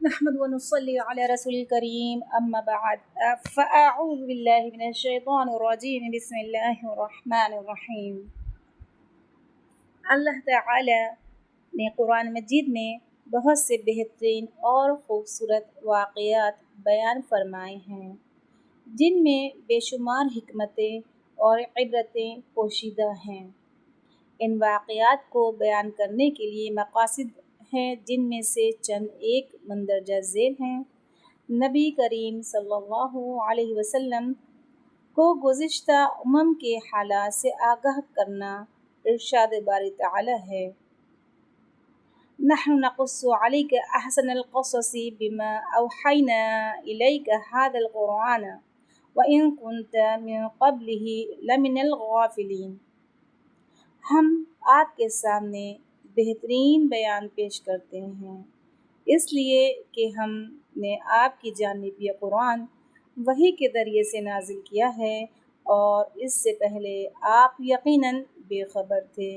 نحمد ونصلي على رسول الكريم أما بعد فأعوذ بالله من الشيطان الرجيم بسم الله الرحمن الرحیم۔ اللہ تعالی نے قرآن مجید میں بہت سے بہترین اور خوبصورت واقعات بیان فرمائے ہیں جن میں بے شمار حکمتیں اور عبرتیں پوشیدہ ہیں۔ ان واقعات کو بیان کرنے کے لیے مقاصد ہیں جن میں سے چند ایک مندرجہ ذیل ہیں۔ نبی کریم صلی اللہ علیہ وسلم کو گزشتہ امم کے حالات سے آگاہ کرنا ارشاد باری تعالی ہے۔ نحن نقص عليك احسن القصص بما اوحينا اليك هذا القرآن وان كنت من قبله لمن الغافلين۔ ہم آپ کے سامنے بہترین بیان پیش کرتے ہیں اس لیے کہ ہم نے آپ کی جانب یہ قرآن وحی کے ذریعے سے نازل کیا ہے اور اس سے پہلے آپ یقیناً بے خبر تھے۔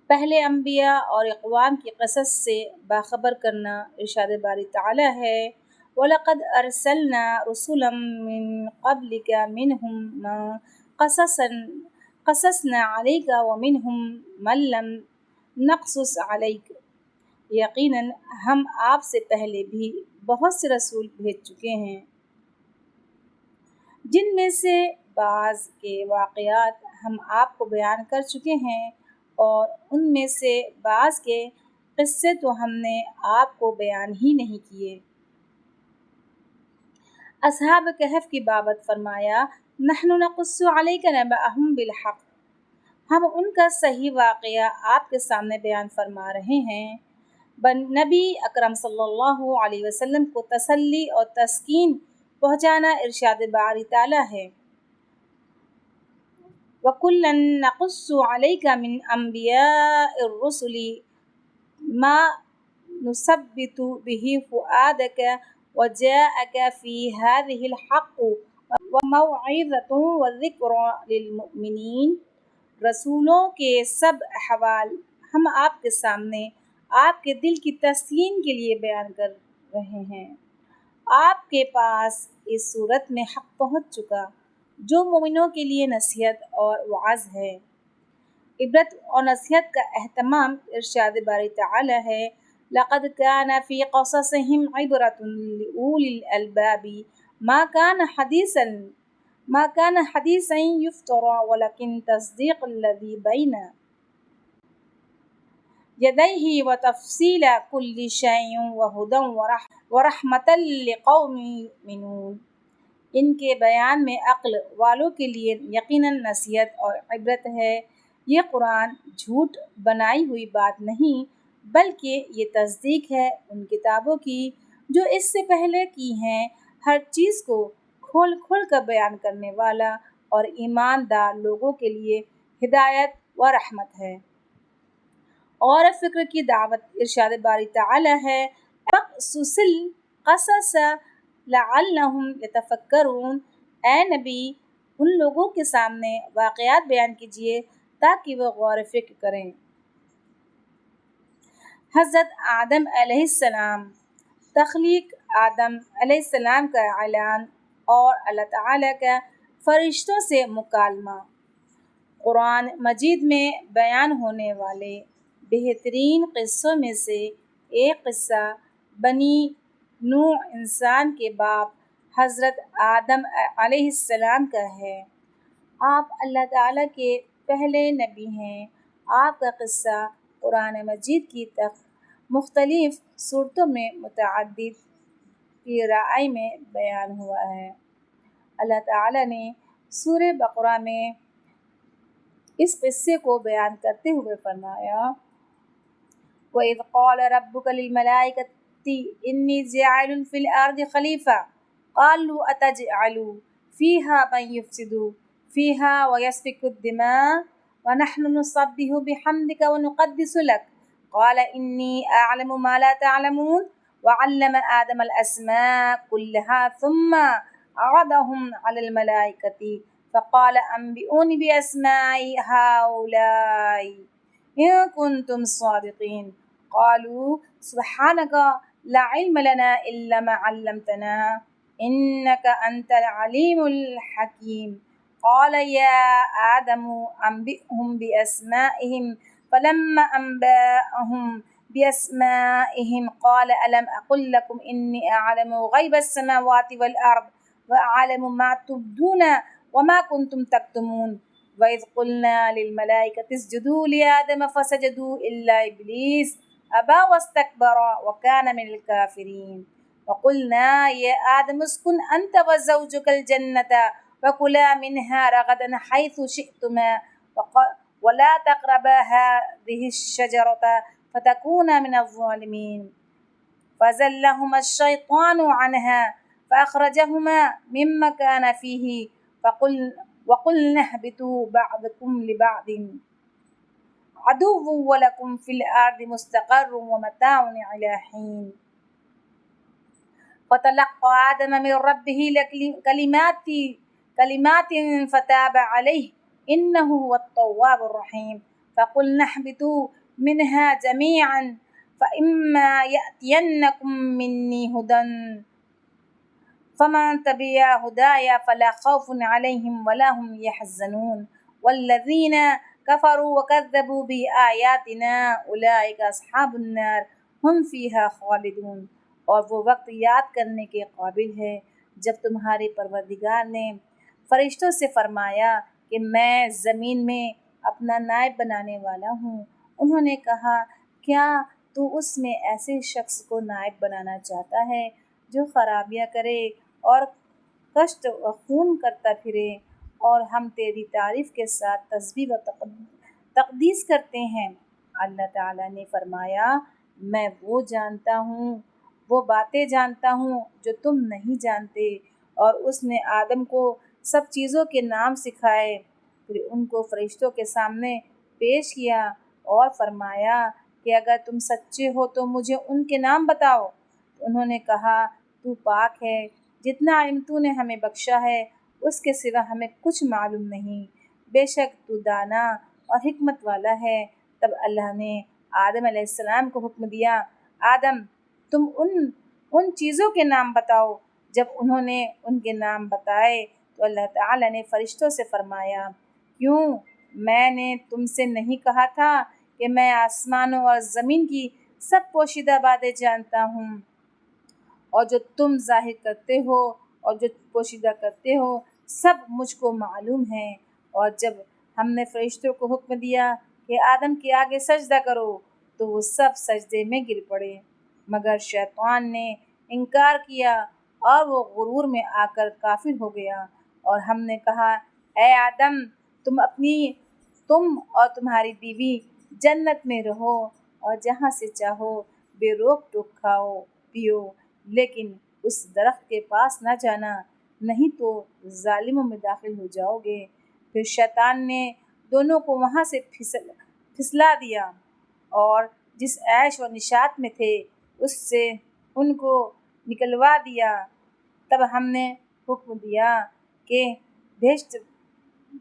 پہلے انبیاء اور اقوام کی قصص سے باخبر کرنا ارشاد باری تعالی ہے۔ وَلَقَدْ أَرْسَلْنَا رُسُلًا مِّن قَبْلِكَ مِنْهُمْ مَن قَصَصْنَا عَلَيْكَ وَمِنْهُمْ مَن لَّمْ نَقْصُصْ عَلَيْكَ۔ یقیناً ہم آپ سے پہلے بھی بہت سے رسول بھیج چکے ہیں جن میں سے بعض کے واقعات ہم آپ کو بیان کر چکے ہیں اور ان میں سے بعض کے قصے تو ہم نے آپ کو بیان ہی نہیں کیے۔ اصحاب کہف کی بابت فرمایا نحن نقص علیک نبأہم بالحق، ہم ان کا صحیح واقعہ آپ کے سامنے بیان فرما رہے ہیں۔ نبی اکرم صلی اللہ علیہ وسلم کو تسلی اور تسکین پہنچانا ارشاد باری تعالی ہے۔ وَكُلًّا نَقُصُّ عَلَيْكَ مِنْ أَنْبِيَاءِ الرُّسُلِ مَا نُثَبِّتُ بِهِ فُؤَادَكَ وَجَاءَكَ فِي هَذِهِ الْحَقُّ وَمَوْعِظَةٌ وَذِكْرَى لِلْمُؤْمِنِينَ۔ رسولوں کے سب احوال ہم آپ کے سامنے آپ کے دل کی تسکین کے لیے بیان کر رہے ہیں۔ آپ کے پاس اس صورت میں حق پہنچ چکا جو مومنوں کے لیے نصیحت اور وعظ ہے۔ عبرت اور نصیحت کا اہتمام ارشاد باری تعالی ہے۔ لقد كان في قصصهم عبرة لأولي الألباب ما كان حديثا يفترى ولكن تصديق الذي بين يديه وتفصيل كل شيء وهدى ورحمة لقوم يؤمنون۔ ان کے بیان میں عقل والوں کے لیے یقیناً نصیحت اور عبرت ہے۔ یہ قرآن جھوٹ بنائی ہوئی بات نہیں بلکہ یہ تصدیق ہے ان کتابوں کی جو اس سے پہلے کی ہیں، ہر چیز کو کھول کھول کر بیان کرنے والا اور ایماندار لوگوں کے لیے ہدایت و رحمت ہے۔ اور فکر کی دعوت ارشاد باری تعالی ہے۔ فَاقْصُصِ الْقَصَصَ لَعَلَّهُمْ يَتَفَكَّرُونَ۔ اے نبی ان لوگوں کے سامنے واقعات بیان کیجیے تاکہ وہ غور و فکر کریں۔ حضرت آدم علیہ السلام، تخلیق آدم علیہ السلام کا اعلان اور اللہ تعالی کا فرشتوں سے مکالمہ۔ قرآن مجید میں بیان ہونے والے بہترین قصوں میں سے ایک قصہ بنی نوح انسان کے باپ حضرت آدم علیہ السلام کا ہے۔ آپ اللہ تعالی کے پہلے نبی ہیں۔ آپ کا قصہ قرآن مجید کی مختلف صورتوں میں متعدد قراء میں بیان ہوا ہے۔ اللہ تعالی نے سورہ بقرہ میں اس قصے کو بیان کرتے ہوئے فرمایا وَإِذْ قَالَ رَبُّكَ لِلْمَلَائِكَةِ إِنِّي جَاعِلٌ فِي الْأَرْضِ خَلِيفَةً قَالُوا أَتَجْعَلُ فِيهَا مَن يُفْسِدُ فِيهَا وَيَسْفِكُ الدِّمَاءَ وَنَحْنُ نُسَبِّحُ بِحَمْدِكَ وَنُقَدِّسُ لَكَ قَالَ إِنِّي أَعْلَمُ مَا لَا تَعْلَمُونَ وَعَلَّمَ آدَمَ الْأَسْمَاءَ كُلَّهَا ثُمَّ عَرَضَهُمْ عَلَى الْمَلَائِكَةِ فقال أنبئوني بأسماء هؤلاء إن كنتم صادقين قالوا سبحانك لا علم لنا إلا ما علمتنا إنك أنت العليم الحكيم قال يا آدم أنبئهم بأسمائهم فلما أنبأهم بأسمائهم قال ألم أقل لكم إني أعلم غيب السماوات والأرض وأعلم ما تبدون وما كنتم تكتمون وإذ قلنا للملائكة اسجدوا لآدم فسجدوا إلا إبليس أبى واستكبر وكان من الكافرين وقلنا يا آدم اسكن أنت وزوجك الجنة وكلا منها رغدا حيث شئتما ولا تقربا هذه الشجرة فتكونا من الظالمين فزلهما الشيطان عنها فأخرجهما مما كان فيه وقلنا اهبطوا بعضكم لبعض عدو ولكم في الأرض مستقر ومتاع إلى حين فتلقى آدم من ربه كلمات فتاب عليه إنه هو التواب الرحيم فقلنا اهبطوا منها جميعا فإما يأتينكم مني هدى فمن تبع هدايا فلا خوف عليهم ولا هم يحزنون والذين كفروا وكذبوا بآياتنا أولئك أصحاب النار ہم فیہا خالدون۔ اور وہ وقت یاد کرنے کے قابل ہے جب تمہارے پروردگار نے فرشتوں سے فرمایا کہ میں زمین میں اپنا نائب بنانے والا ہوں۔ انہوں نے کہا کیا تو اس میں ایسے شخص کو نائب بنانا چاہتا ہے جو خرابیاں کرے اور کشت و خون کرتا پھرے، اور ہم تیری تعریف کے ساتھ تسبیح و تقدیس کرتے ہیں۔ اللہ تعالیٰ نے فرمایا میں وہ جانتا ہوں، وہ باتیں جانتا ہوں جو تم نہیں جانتے، اور اس نے آدم کو سب چیزوں کے نام سکھائے، پھر ان کو فرشتوں کے سامنے پیش کیا اور فرمایا کہ اگر تم سچے ہو تو مجھے ان کے نام بتاؤ۔ تو انہوں نے کہا تو پاک ہے، جتنا علم تو نے ہمیں بخشا ہے اس کے سوا ہمیں کچھ معلوم نہیں، بے شک تو دانا اور حکمت والا ہے۔ تب اللہ نے آدم علیہ السلام کو حکم دیا آدم تم ان چیزوں کے نام بتاؤ۔ جب انہوں نے ان کے نام بتائے تو اللہ تعالیٰ نے فرشتوں سے فرمایا کیوں میں نے تم سے نہیں کہا تھا کہ میں آسمانوں اور زمین کی سب پوشیدہ باتیں جانتا ہوں، اور جو تم ظاہر کرتے ہو اور جو پوشیدہ کرتے ہو سب مجھ کو معلوم ہے۔ اور جب ہم نے فرشتوں کو حکم دیا کہ آدم کے آگے سجدہ کرو تو وہ سب سجدے میں گر پڑے مگر شیطان نے انکار کیا اور وہ غرور میں آ کر کافر ہو گیا۔ اور ہم نے کہا اے آدم تم اور تمہاری بیوی جنت میں رہو اور جہاں سے چاہو بے روک ٹوک کھاؤ پیو، لیکن اس درخت کے پاس نہ جانا نہیں تو ظالموں میں داخل ہو جاؤ گے۔ پھر شیطان نے دونوں کو وہاں سے پھسلا دیا اور جس عیش و نشاط میں تھے اس سے ان کو نکلوا دیا۔ تب ہم نے حکم دیا کہ بہشت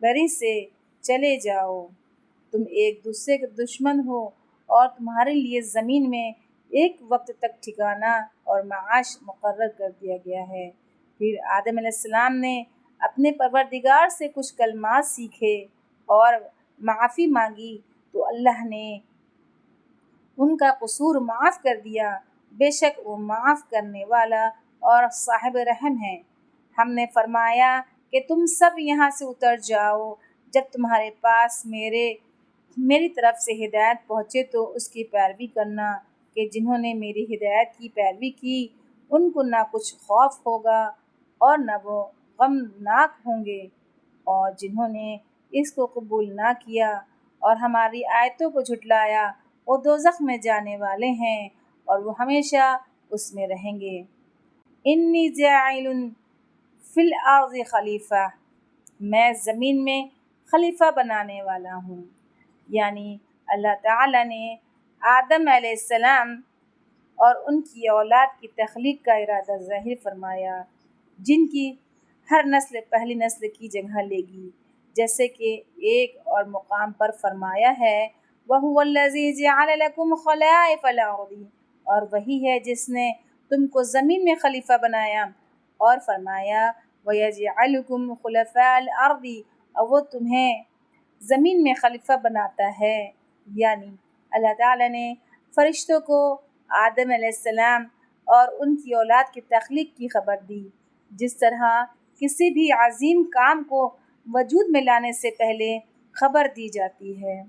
بری سے چلے جاؤ، تم ایک دوسرے کے دشمن ہو اور تمہارے لیے زمین میں ایک وقت تک ٹھکانہ اور معاش مقرر کر دیا گیا ہے۔ پھر آدم علیہ السلام نے اپنے پروردگار سے کچھ کلمات سیکھے اور معافی مانگی تو اللہ نے ان کا قصور معاف کر دیا، بے شک وہ معاف کرنے والا اور صاحب رحم ہے۔ ہم نے فرمایا کہ تم سب یہاں سے اتر جاؤ، جب تمہارے پاس میری طرف سے ہدایت پہنچے تو اس کی پیروی کرنا، کہ جنہوں نے میری ہدایت کی پیروی کی ان کو نہ کچھ خوف ہوگا اور نہ وہ غمناک ہوں گے، اور جنہوں نے اس کو قبول نہ کیا اور ہماری آیتوں کو جھٹلایا وہ دوزخ میں جانے والے ہیں اور وہ ہمیشہ اس میں رہیں گے۔ انی جاعل فی الارض خلیفہ، میں زمین میں خلیفہ بنانے والا ہوں، یعنی اللہ تعالیٰ نے آدم علیہ السلام اور ان کی اولاد کی تخلیق کا ارادہ ظاہر فرمایا، جن کی ہر نسل پہلی نسل کی جگہ لے گی، جیسے کہ ایک اور مقام پر فرمایا ہے وَهُوَ الَّذِي جَعَلَ لَكُمْ خَلَائِفَ الْأَرْضِ اور وہی ہے جس نے تم کو زمین میں خلیفہ بنایا، اور فرمایا وَيَجْعَلُكُمْ خُلَفَاءَ الْأَرْضِ، اور وہ تمہیں زمین میں خلیفہ بناتا ہے۔ یعنی اللہ تعالیٰ نے فرشتوں کو آدم علیہ السلام اور ان کی اولاد کی تخلیق کی خبر دی، جس طرح کسی بھی عظیم کام کو وجود میں لانے سے پہلے خبر دی جاتی ہے۔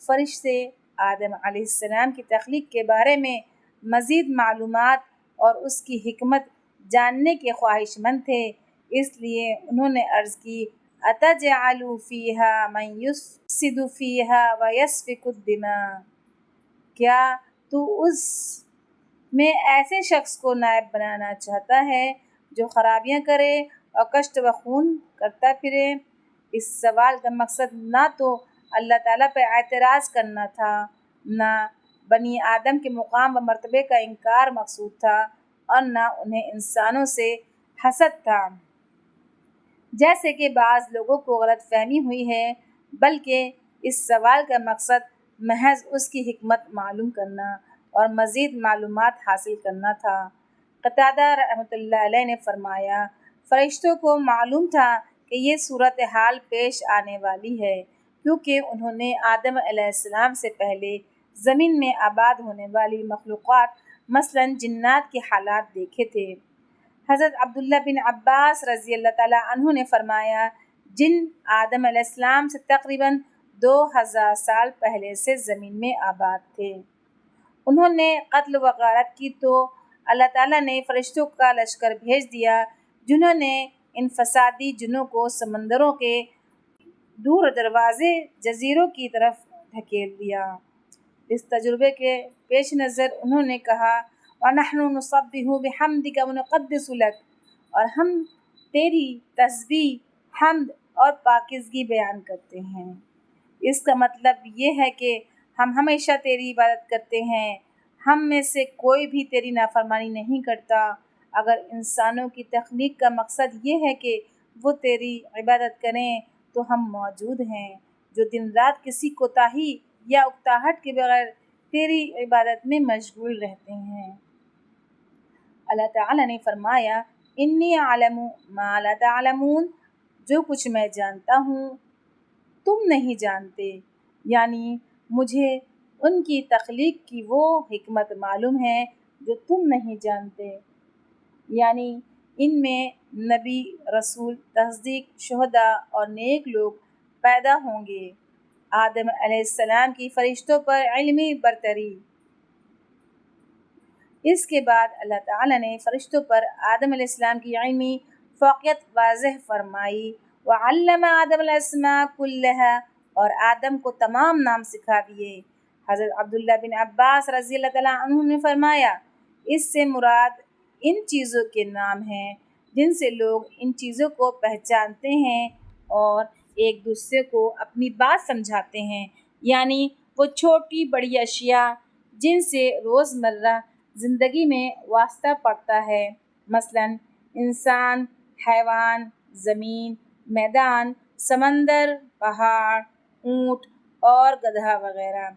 فرشتے آدم علیہ السلام کی تخلیق کے بارے میں مزید معلومات اور اس کی حکمت جاننے کے خواہش مند تھے، اس لیے انہوں نے عرض کی أَتَجْعَلُ فِيهَا مَن يُفْسِدُ فِيهَا وَيَسْفِكُ الدِّمَاءَ، کیا تو اس میں ایسے شخص کو نائب بنانا چاہتا ہے جو خرابیاں کرے اور کشت و خون کرتا پھرے؟ اس سوال کا مقصد نہ تو اللہ تعالیٰ پہ اعتراض کرنا تھا، نہ بنی آدم کے مقام و مرتبے کا انکار مقصود تھا، اور نہ انہیں انسانوں سے حسد تھا جیسے کہ بعض لوگوں کو غلط فہمی ہوئی ہے، بلکہ اس سوال کا مقصد محض اس کی حکمت معلوم کرنا اور مزید معلومات حاصل کرنا تھا۔ قتادہ رحمۃ اللہ علیہ نے فرمایا، فرشتوں کو معلوم تھا کہ یہ صورتحال پیش آنے والی ہے، کیونکہ انہوں نے آدم علیہ السلام سے پہلے زمین میں آباد ہونے والی مخلوقات مثلاً جنات کے حالات دیکھے تھے۔ حضرت عبداللہ بن عباس رضی اللہ تعالیٰ عنہ نے فرمایا، جن آدم علیہ السلام سے تقریباً 2000 سال پہلے سے زمین میں آباد تھے، انہوں نے قتل و غارت کی تو اللہ تعالیٰ نے فرشتوں کا لشکر بھیج دیا، جنہوں نے ان فسادی جنوں کو سمندروں کے دور دروازے جزیروں کی طرف دھکیل دیا۔ اس تجربے کے پیش نظر انہوں نے کہا وَنَحْنُ نُسَبِّحُ بِحَمْدِكَ وَنُقَدِّسُ لَكَ، اور ہم تیری تسبیح، حمد اور پاکیزگی بیان کرتے ہیں۔ اس کا مطلب یہ ہے کہ ہم ہمیشہ تیری عبادت کرتے ہیں، ہم میں سے کوئی بھی تیری نافرمانی نہیں کرتا۔ اگر انسانوں کی تخلیق کا مقصد یہ ہے کہ وہ تیری عبادت کریں تو ہم موجود ہیں، جو دن رات کسی کوتاہی یا اکتاہٹ کے بغیر تیری عبادت میں مشغول رہتے ہیں۔ اللہ تعالیٰ نے فرمایا، انی اعلم ما لا تعلمون، جو کچھ میں جانتا ہوں تم نہیں جانتے، یعنی مجھے ان کی تخلیق کی وہ حکمت معلوم ہے جو تم نہیں جانتے، یعنی ان میں نبی، رسول، تصدیق شہداء اور نیک لوگ پیدا ہوں گے۔ آدم علیہ السلام کی فرشتوں پر علمی برتری۔ اس کے بعد اللہ تعالیٰ نے فرشتوں پر آدم علیہ السلام کی علمی فوقیت واضح فرمائی۔ وَعَلَّمَ آدَمَ الْأَسْمَاءَ كُلَّهَا، اور آدم کو تمام نام سکھا دیے۔ حضرت عبداللہ بن عباس رضی اللہ تعالیٰ عنہ نے فرمایا، اس سے مراد ان چیزوں کے نام ہیں جن سے لوگ ان چیزوں کو پہچانتے ہیں اور ایک دوسرے کو اپنی بات سمجھاتے ہیں، یعنی وہ چھوٹی بڑی اشیاء جن سے روزمرہ زندگی میں واسطہ پڑتا ہے، مثلاً انسان، حیوان، زمین، میدان، سمندر، پہاڑ، اونٹ اور گدھا وغیرہ۔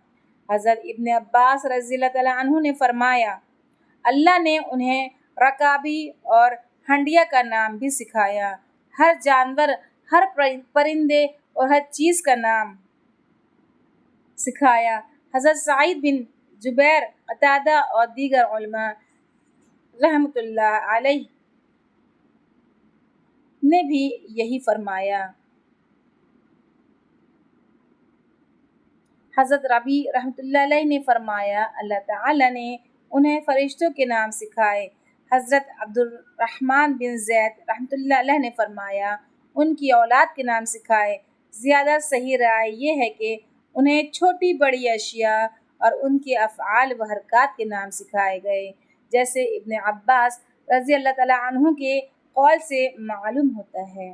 حضرت ابن عباس رضی اللہ تعالیٰ عنہ نے فرمایا، اللہ نے انہیں رکابی اور ہنڈیا کا نام بھی سکھایا، ہر جانور، ہر پرندے اور ہر چیز کا نام سکھایا۔ حضرت سعید بن جبیر، قتادہ اور دیگر علماء رحمۃ اللہ علیہ نے بھی یہی فرمایا۔ حضرت ربیع رحمۃ اللہ علیہ نے فرمایا، اللہ تعالیٰ نے انہیں فرشتوں کے نام سکھائے۔ حضرت عبد الرحمن بن زید رحمۃ اللہ علیہ نے فرمایا، ان کی اولاد کے نام سکھائے۔ زیادہ صحیح رائے یہ ہے کہ انہیں چھوٹی بڑی اشیاء اور ان کے افعال و حرکات کے نام سکھائے گئے، جیسے ابن عباس رضی اللہ تعالیٰ عنہ کے قول سے معلوم ہوتا ہے۔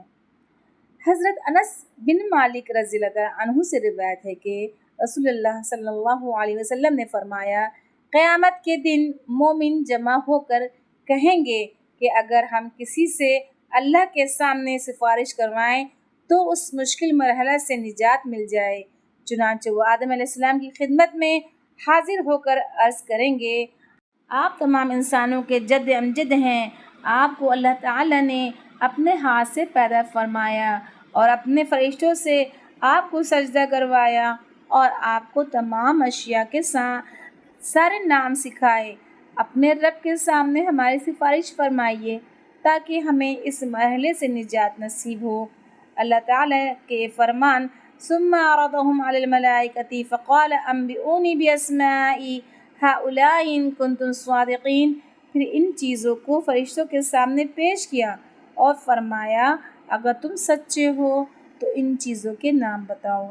حضرت انس بن مالک رضی اللہ تعالیٰ عنہ سے روایت ہے کہ رسول اللہ صلی اللہ علیہ وسلم نے فرمایا، قیامت کے دن مومن جمع ہو کر کہیں گے کہ اگر ہم کسی سے اللہ کے سامنے سفارش کروائیں تو اس مشکل مرحلہ سے نجات مل جائے، چنانچہ وہ آدم علیہ السلام کی خدمت میں حاضر ہو کر عرض کریں گے، آپ تمام انسانوں کے جد امجد ہیں۔ آپ کو اللہ تعالیٰ نے اپنے ہاتھ سے پیدا فرمایا اور اپنے فرشتوں سے آپ کو سجدہ کروایا اور آپ کو تمام اشیاء کے سارے نام سکھائے۔ اپنے رب کے سامنے ہماری سفارش فرمائیے تاکہ ہمیں اس مرحلے سے نجات نصیب ہو۔ اللہ تعالیٰ کے فرمان ثم عرضهم على الملائكة فقال انبئوني باسماء هؤلاء ان كنتم صادقین، پھر ان چیزوں کو فرشتوں کے سامنے پیش کیا اور فرمایا اگر تم سچے ہو تو ان چیزوں کے نام بتاؤ۔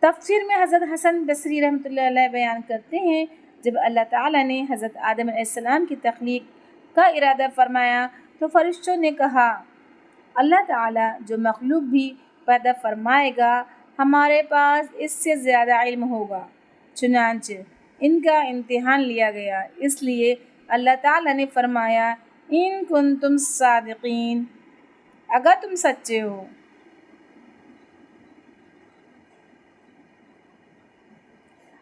تفسیر میں حضرت حسن بصری رحمۃ اللہ علیہ بیان کرتے ہیں جب اللہ تعالیٰ نے حضرت آدم علیہ السلام کی تخلیق کا ارادہ فرمایا تو فرشتوں نے کہا اللہ تعالیٰ جو مخلوق بھی پیدا فرمائے گا ہمارے پاس اس سے زیادہ علم ہوگا۔ چنانچہ ان کا امتحان لیا گیا، اس لیے اللہ تعالیٰ نے فرمایا ان کنتم صادقین، اگر تم سچے ہو۔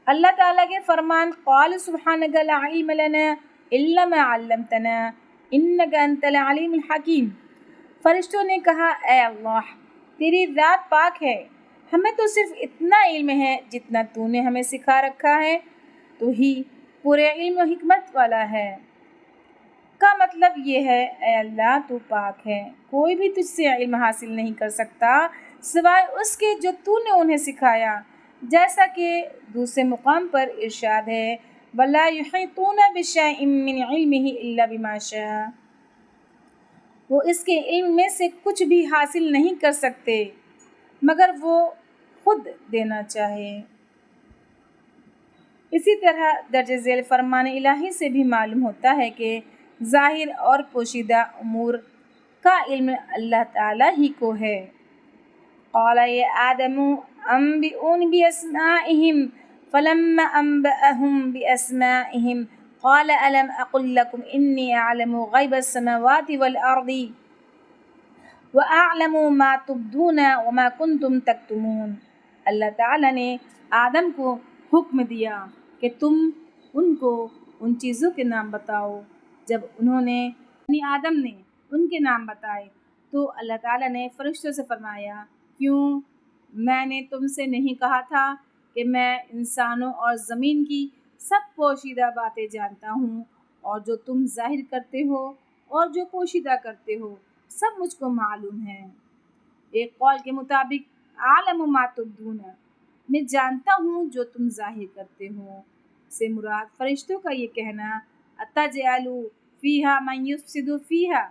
اللہ تعالیٰ کے فرمان قال سبحانک لا علم لنا الا ما علمتنا انک انت العلیم الحکیم، فرشتوں نے کہا اے اللہ تیری ذات پاک ہے، ہمیں تو صرف اتنا علم ہے جتنا تو نے ہمیں سکھا رکھا ہے، تو ہی پورے علم و حکمت والا ہے۔ کا مطلب یہ ہے اے اللہ تو پاک ہے، کوئی بھی تجھ سے علم حاصل نہیں کر سکتا سوائے اس کے جو تو نے انہیں سکھایا، جیسا کہ دوسرے مقام پر ارشاد ہے وَلَا يُحِيطُونَ بِشَيْءٍ مِّنْ عِلْمِهِ إِلَّا بِمَا شَاءَ، وہ اس کے علم میں سے کچھ بھی حاصل نہیں کر سکتے مگر وہ خود دینا چاہے۔ اسی طرح درج ذیل فرمان الہی سے بھی معلوم ہوتا ہے کہ ظاہر اور پوشیدہ امور کا علم اللہ تعالیٰ ہی کو ہے۔ قال یا آدم انبئونی باسمائہم فلما انبأهم باسمائہم قال الم اقل لکم انی اعلم غیب السماوات والارض واعلم ما تبدون وما کنتم تکتمون۔ اللہ تعالیٰ نے آدم کو حکم دیا کہ تم ان کو ان چیزوں کے نام بتاؤ۔ جب انہوں نے یعنی آدم نے ان کے نام بتائے تو اللہ تعالیٰ نے فرشتوں سے فرمایا کیوں میں نے تم سے نہیں کہا تھا کہ میں انسانوں اور زمین کی سب پوشیدہ باتیں جانتا ہوں، اور جو تم ظاہر کرتے ہو اور جو پوشیدہ کرتے ہو سب مجھ کو معلوم ہے۔ ایک قول کے مطابق عالم ما تبدون، میں جانتا ہوں جو تم ظاہر کرتے ہو، سے مراد فرشتوں کا یہ کہنا اتجعل فیہا من یفسد فیہا،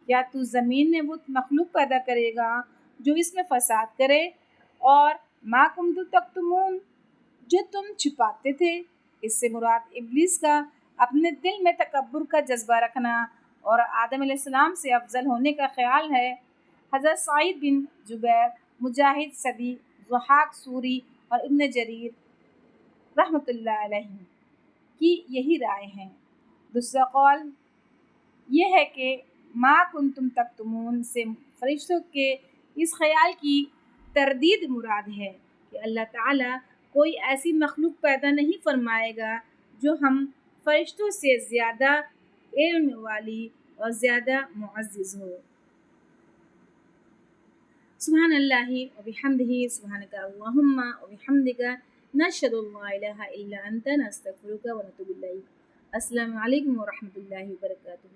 کیا تو زمین میں وہ مخلوق پیدا کرے گا جو اس میں فساد کرے، اور ما کنتم تکتمون، جو تم چھپاتے تھے، اس سے مراد ابلیس کا اپنے دل میں تکبر کا جذبہ رکھنا اور آدم علیہ السلام سے افضل ہونے کا خیال ہے۔ حضرت سعید بن جبیر، مجاہد صدی، ضحاک سوری اور ابن جریر رحمۃ اللہ علیہ کی یہی رائے ہیں۔ دوسرا قول یہ ہے کہ ما کنتم تکتمون سے فرشتوں کے اس خیال کی تردید مراد ہے کہ اللہ تعالیٰ کوئی ایسی مخلوق پیدا نہیں فرمائے گا جو ہم فرشتوں سے زیادہ علم والی اور زیادہ معزز ہو۔ سبحان اللہ و بحمدہ، سبحانک اللہم و بحمدک، نشہد ان لا الہ الا انت، نستغفرک و نتوب الیک۔ السلام علیکم و رحمۃ اللہ وبرکاتہ۔